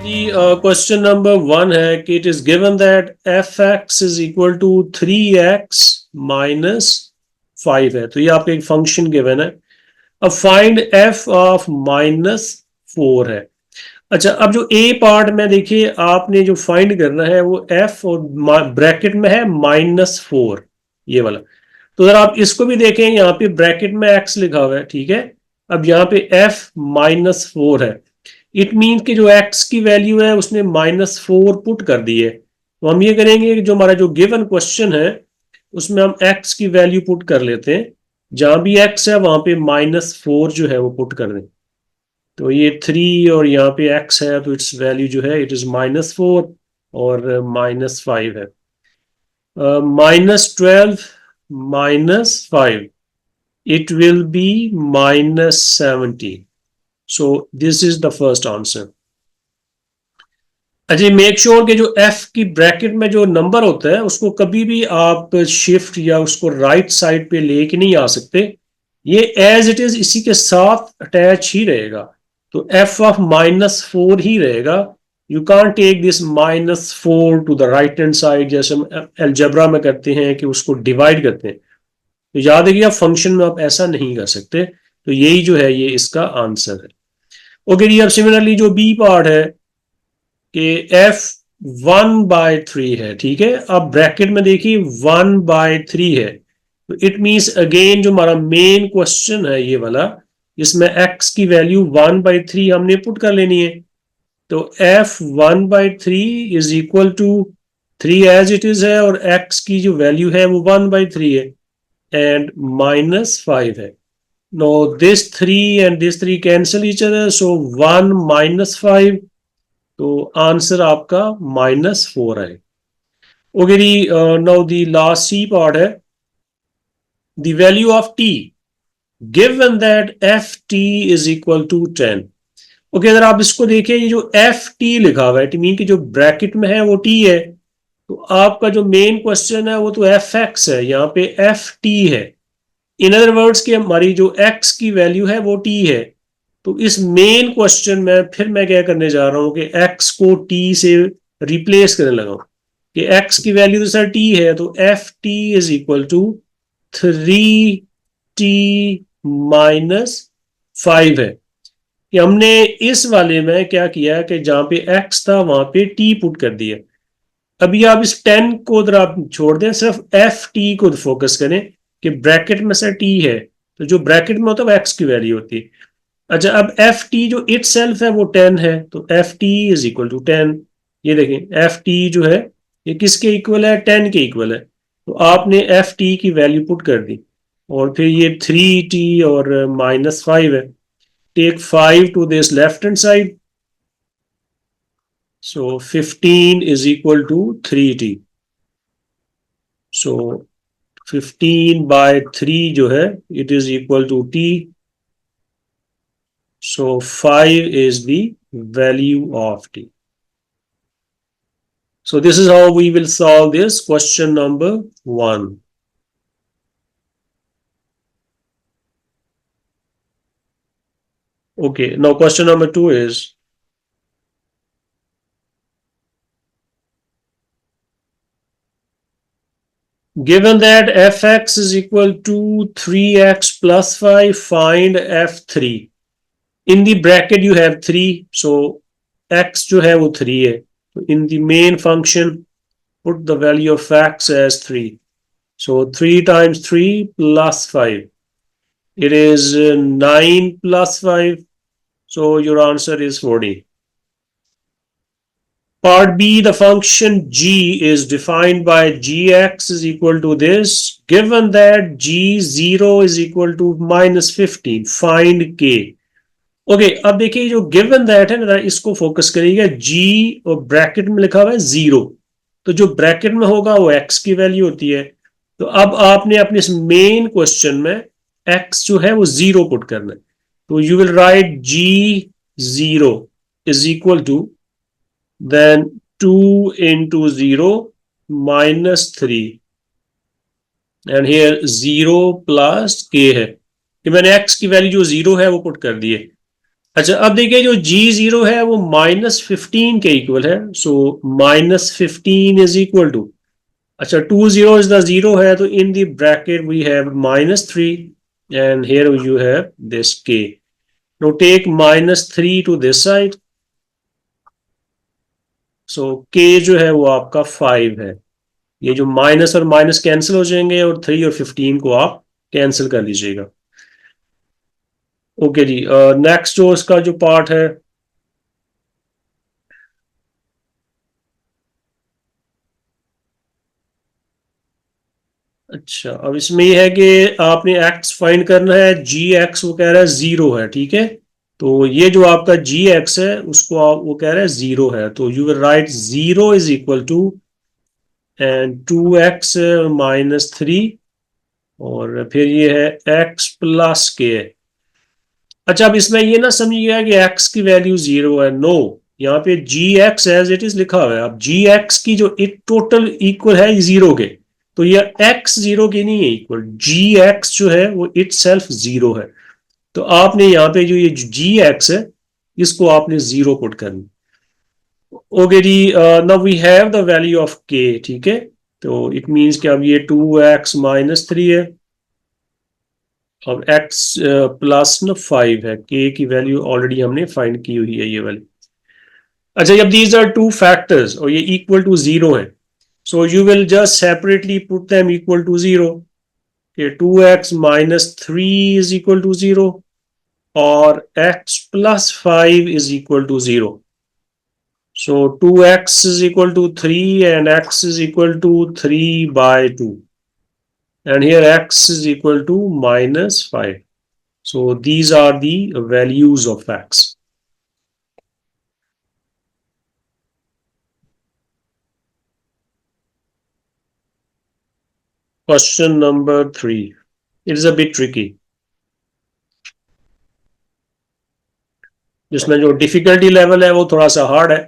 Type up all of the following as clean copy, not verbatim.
जी question number 1 है कि it is given that f x is equal to 3x minus 5 है। तो ये आपका एक फंक्शन गिवन है। अब फाइंड एफ ऑफ -4 है। अच्छा, अब जो ए पार्ट में देखिए आपने जो फाइंड करना है वो एफ और ब्रैकेट में है -4, ये वाला। तो अगर आप इसको भी देखें, यहाँ पे ब्रैकेट में एक्स लिखा हुआ है, ठीक है। अब यहाँ पे एफ -4 है। इट मीन कि जो एक्स की वैल्यू है उसने -4 पुट कर दी है। तो हम ये करेंगे कि जो हमारा जो गिवन क्वेश्चन है उसमें हम एक्स की वैल्यू पुट कर लेते हैं। जहां भी एक्स है वहां पे -4 जो है वो पुट कर दें। तो ये 3 और यहाँ पे एक्स है तो इट्स वैल्यू जो है इट इज -4 और -5 है। -12 -5 it will be -70. So this is the first answer. अच्छा, मेक श्योर कि जो एफ की ब्रैकेट में जो नंबर होता है उसको कभी भी आप शिफ्ट या उसको राइट साइड पे लेके नहीं आ सकते। ये एज इट इज इसी के साथ अटैच ही रहेगा। तो एफ ऑफ -4 ही रहेगा। You can't take this -4 to the right hand side, जैसे हम अलजेब्रा में करते हैं कि उसको डिवाइड करते हैं। तो याद है कि आप फंक्शन में आप ऐसा नहीं कर सकते। तो यही जो है ये इसका आंसर है। ओके जी, अब सिमिलरली जो बी पार्ट है कि एफ 1/3 है, ठीक है। अब ब्रैकेट में देखिए 1/3 है। तो इट मीन्स अगेन जो हमारा मेन क्वेश्चन है ये वाला, इसमें एक्स की वैल्यू 1/3 हमने पुट कर लेनी है। तो f 1/3 is equal to 3 as it is है, और एक्स की जो वैल्यू है वो 1/3 है एंड -5 है। No this 3 and this 3 cancel each other, so 1 -5, तो आंसर आपका -4 है। ओके जी, now the last C part है the value of T given that F T is equal to 10। Okay, अगर आप इसको देखें, ये जो एफ टी लिखा हुआ है, इट मीन कि जो ब्रैकेट में है वो टी है। तो आपका जो मेन क्वेश्चन है वो तो एफ एक्स है, यहाँ पे एफ टी है। इन अदर वर्ड्स कि हमारी जो एक्स की वैल्यू है वो टी है। तो इस मेन क्वेश्चन में फिर मैं क्या करने जा रहा हूं कि एक्स को टी से रिप्लेस करने लगा हूं कि एक्स की वैल्यू तो सर टी है, तो f T is equal to 3t -5 है। कि हमने इस वाले में क्या किया कि जहां पे एक्स था वहां पे टी पुट कर दिया। अभी आप इस 10 को उधर आप छोड़ दें, सिर्फ एफ टी को फोकस करें कि ब्रैकेट में से टी है, तो जो ब्रैकेट में होता है वो एक्स की वैल्यू होती है। अच्छा, अब एफ टी जो इट सेल्फ है वो 10 है, तो f T is equal to 10। ये देखें एफ टी जो है ये किसके इक्वल है, 10 के इक्वल है। तो आपने एफ टी की वैल्यू पुट कर दी, और फिर ये 3t और -5 है। Take 5 to this left hand side, so 15 is equal to 3t. So 15/3 जो है it is equal to t. So 5 is the value of t. So this is how we will solve this question number 1. Okay, now question number 2 is given that fx is equal to 3x plus 5, find f3. In the bracket you have 3, so x जो है वो 3 है। So in the main function put the value of x as 3. So 3 times 3 plus 5. It is 9 plus 5. So your answer is 40. Part B, the function g is defined by gx is equal to this. Given that g0 is equal to -15, find k. Okay, अब देखिए जो given that है ना, इसको focus करिएगा। जी और bracket में लिखा हुआ है 0, तो जो ब्रैकेट में होगा वो एक्स की वैल्यू होती है। तो अब आपने अपने इस मेन क्वेश्चन में एक्स जो है वो 0 पुट करना है। तो you will write g0 is equal to then 2 into 0 -3 and here 0 plus k है कि मैंने एक्स की वैल्यू जो 0 है वो पुट कर दी है। अच्छा, अब देखिए जो G0 है वो -15 के इक्वल है, सो -15 इज इक्वल टू, अच्छा 2 zeros the zero है, तो in the bracket we have -3 and here you have this k. Now take -3 to this side, so k जो है वो आपका 5 है। ये जो माइनस और माइनस कैंसिल हो जाएंगे और 3 और 15 को आप कैंसिल कर लीजिएगा। ओके जी, नेक्स्ट जो इसका जो पार्ट है, अच्छा अब इसमें ये है कि आपने एक्स फाइंड करना है, जी एक्स वो कह रहा है जीरो है, ठीक है। तो ये जो आपका जी एक्स है उसको आप वो कह रहा है जीरो है, तो you will write zero is equal to and 2x -3, और फिर ये है x प्लस के। अच्छा अब इसमें ये ना समझिएगा कि x की वैल्यू जीरो है, नो, यहाँ पे जी एक्स एज इट इज लिखा हुआ है। अब जी एक्स की जो इट टोटल इक्वल है जीरो के, तो ये x जीरो की नहीं है इक्वल, जी एक्स जो है वो इट सेल्फ जीरो है। तो आपने यहाँ पे जो ये जी एक्स है इसको आपने जीरो पुट करना। ओके जी, now we have the value of k, ठीक है। तो इट मींस कि अब ये 2x-3 है, अब x प्लस न 5 है, के की वैल्यू ऑलरेडी हमने फाइंड की हुई है ये वाली। अच्छा, जब दीज आर टू फैक्टर्स और ये इक्वल टू जीरो है, so you will just separately put them equal to zero, कि 2x-3 is equal to zero और x plus 5 is equal to zero. So 2x is equal to 3 and x is equal to 3 by 2. And here x is equal to -5. So these are the values of x. Question number 3. It is a bit tricky. जिसमें जो difficulty level है वो थोड़ा सा hard है।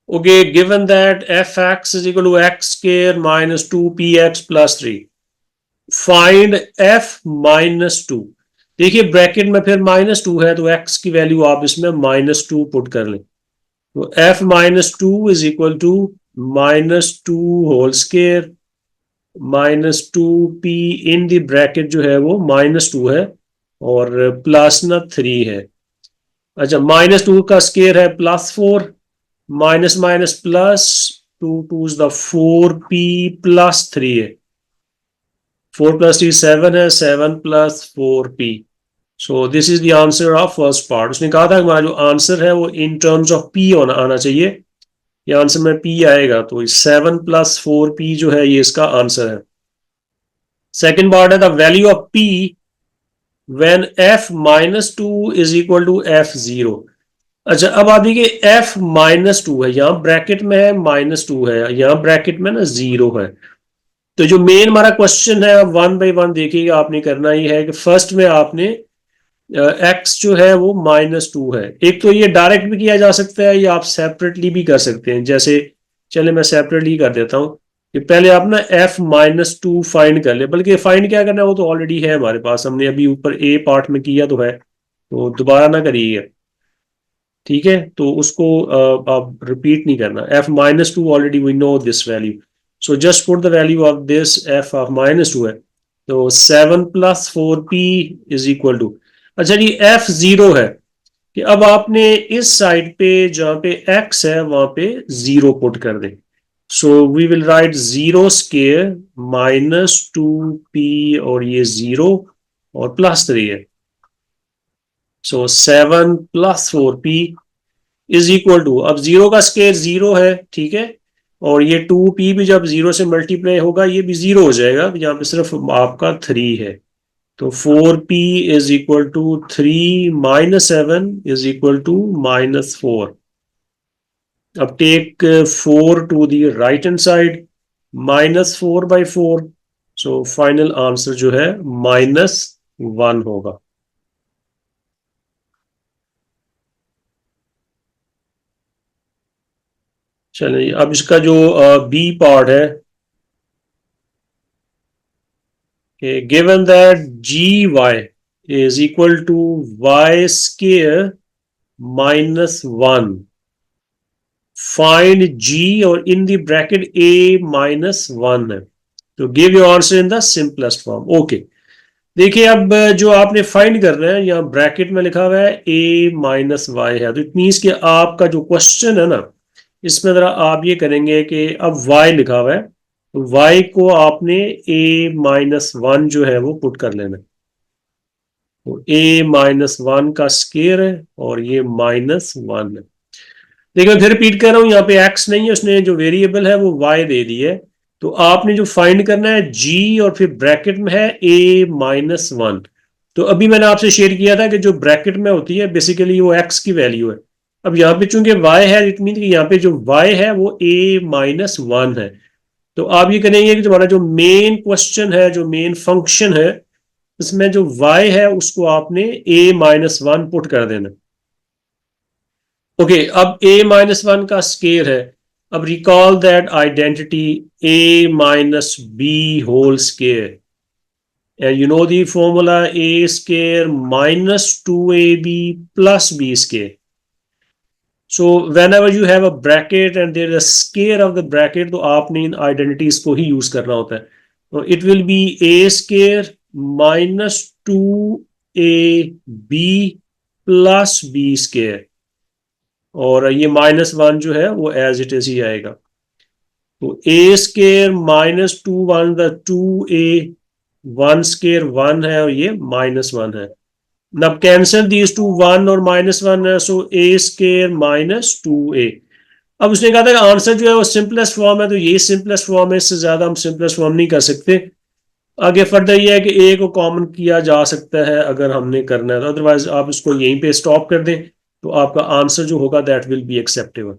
Okay, given that fx is equal to x square minus 2px plus 3. Find f minus 2. देखिए bracket में फिर -2 है, तो x की वैल्यू आप इसमें -2 पुट कर लें। तो f -2 is equal to -2 whole square -2p in the bracket जो है वो -2 है और प्लस ना 3 है। अच्छा, -2 का स्केयर है +4, minus minus plus, 2 2 4p plus 3 है, 4 + 3 7 है, 7 + 4p। So this is the answer of first part. उसने कहा था हमारा जो आंसर है वो इन टर्म्स ऑफ p होना आना चाहिए, ये आंसर में p आएगा, तो 7 + 4p जो है ये इसका आंसर है। सेकेंड पार्ट है the value of p when f-2 is equal to f0। अच्छा अब आप देखिए f-2 है, यहाँ ब्रैकेट में है -2 है, यहाँ ब्रैकेट में ना जीरो है। तो जो मेन हमारा क्वेश्चन है, वन बाई वन देखिएगा, आपने करना ही है कि फर्स्ट में आपने एक्स जो है वो -2 है। एक तो ये डायरेक्ट भी किया जा सकता है या आप सेपरेटली भी कर सकते हैं, जैसे चले मैं सेपरेटली कर देता हूँ कि पहले आप ना f-2 फाइंड कर ले, बल्कि फाइंड क्या करना है वो तो ऑलरेडी है हमारे पास, हमने अभी ऊपर ए पार्ट में किया तो है, तो दोबारा ना करिए, ठीक है। तो उसको आप रिपीट नहीं करना, f-2 already we know this value, so just put the value of this f of -2 है, तो 7 + 4p इज इक्वल टू, अच्छा जी f0 है कि अब आपने इस साइड पे जहां पे x है वहां पे जीरो पुट कर दे, so we will write zero square -2p और ये जीरो और +3 है, सो 7 + 4p इज इक्वल टू, अब जीरो का स्केयर जीरो है, ठीक है, और ये 2p भी जब जीरो से मल्टीप्लाई होगा ये भी जीरो हो जाएगा, यहाँ पे सिर्फ आपका 3 है, तो 4p is equal to 3 -7 is equal to -4। अब take 4 to the right hand side, -4/4, so final answer जो है -1 होगा। चलिए अब इसका जो बी पार्ट है, given that g y is equal to y square minus 1. Find g और in the bracket a minus 1 है, तो give your answer in the simplest form. Okay, देखिए अब जो आपने फाइंड करना है, यहाँ ब्रैकेट में लिखा हुआ है a माइनस वाई है, तो इट मीन्स कि आपका जो क्वेश्चन है ना, इसमें जरा आप ये करेंगे कि अब y लिखा हुआ है, तो y को आपने a माइनस 1 जो है वो पुट कर लेना. तो a माइनस 1 का स्केयर है और ये माइनस 1 है. देखिए मैं फिर रिपीट कर रहा हूं, यहाँ पे x नहीं है, उसने जो वेरिएबल है वो y दे दी है. तो आपने जो फाइंड करना है g और फिर ब्रैकेट में है a माइनस 1. तो अभी मैंने आपसे शेयर किया था कि जो ब्रैकेट में होती है बेसिकली वो x की वैल्यू है. अब यहाँ पे चूंकि y है, इट मीन कि यहाँ पे जो y है वो a माइनस 1 है. तो आप ये करेंगे कि हमारा जो मेन क्वेश्चन है, जो मेन फंक्शन है, इसमें जो y है उसको आपने a माइनस 1 पुट कर देना. ओके, अब a माइनस 1 का स्केयर है. अब recall that identity a minus b whole square, and you know the formula a square minus 2ab plus b square. So whenever you have a bracket and there is a square of the bracket, तो आपने इन identities को ही use करना होता है. तो it will be a square minus 2ab plus b square, और ये minus 1 जो है वो एज इट इज ही आएगा. तो a square minus 2 1 2a, 1 square 1 है और ये माइनस 1 है. अब कैंसिल दीज टू, 1 और माइनस 1 है, सो a स्केयर माइनस 2a. अब उसने कहा था कि आंसर जो है वो सिंपलेस्ट फॉर्म है, तो ये सिंपलेस्ट फॉर्म है, इससे ज्यादा हम सिंपलेस्ट फॉर्म नहीं कर सकते. आगे फर्दर ये है कि a को कॉमन किया जा सकता है अगर हमने करना है, तो अदरवाइज आप इसको यहीं पे स्टॉप कर दें, तो आपका आंसर जो होगा दैट विल बी एक्सेप्टेबल.